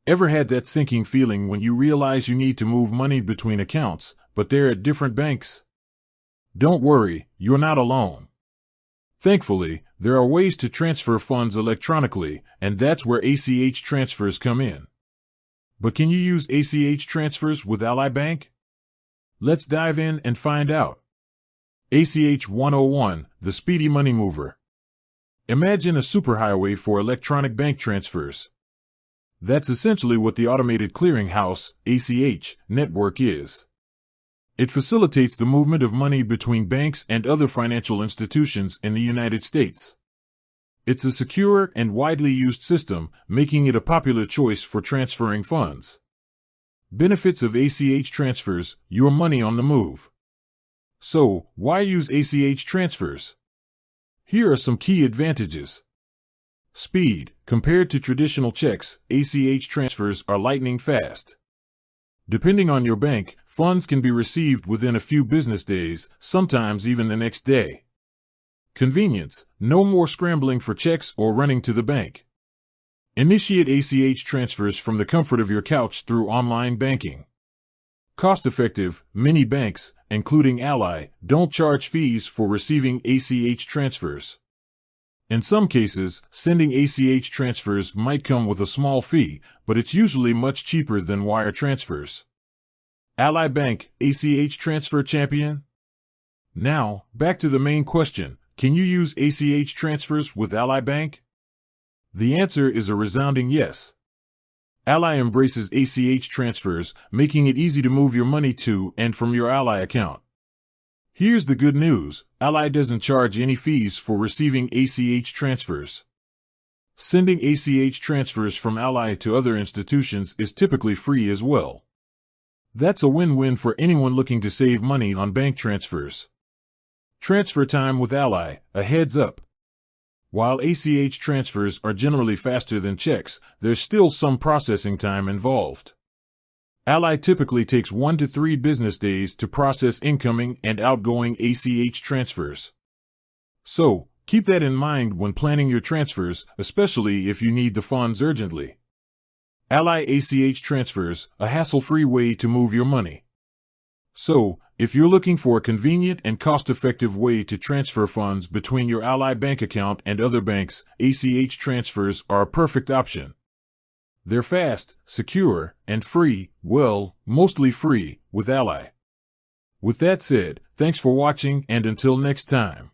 Ever had that sinking feeling when you realize you need to move money between accounts, but they're at different banks? Don't worry, you're not alone. Thankfully, there are ways to transfer funds electronically, and that's where ACH transfers come in. But can you use ACH transfers with Ally Bank? Let's dive in and find out. ACH 101, the speedy money mover. Imagine a superhighway for electronic bank transfers. That's essentially what the Automated Clearinghouse, ACH, network is. It facilitates the movement of money between banks and other financial institutions in the United States. It's a secure and widely used system, making it a popular choice for transferring funds. Benefits of ACH transfers: your money on the move. So, why use ACH transfers? Here are some key advantages. Speed. Compared to traditional checks, ACH transfers are lightning fast. Depending on your bank, funds can be received within a few business days, sometimes even the next day. Convenience. No more scrambling for checks or running to the bank. Initiate ACH transfers from the comfort of your couch through online banking. Cost-effective. Many banks, including Ally, don't charge fees for receiving ACH transfers. In some cases, sending ACH transfers might come with a small fee, but it's usually much cheaper than wire transfers. Ally Bank, ACH transfer champion? Now, back to the main question: can you use ACH transfers with Ally Bank? The answer is a resounding yes. Ally embraces ACH transfers, making it easy to move your money to and from your Ally account. Here's the good news: Ally doesn't charge any fees for receiving ACH transfers. Sending ACH transfers from Ally to other institutions is typically free as well. That's a win-win for anyone looking to save money on bank transfers. Transfer time with Ally: a heads up. While ACH transfers are generally faster than checks, there's still some processing time involved. Ally typically takes 1 to 3 business days to process incoming and outgoing ACH transfers. So, keep that in mind when planning your transfers, especially if you need the funds urgently. Ally ACH transfers, a hassle-free way to move your money. So, if you're looking for a convenient and cost-effective way to transfer funds between your Ally bank account and other banks, ACH transfers are a perfect option. They're fast, secure, and free, well, mostly free, with Ally. With that said, thanks for watching, and until next time.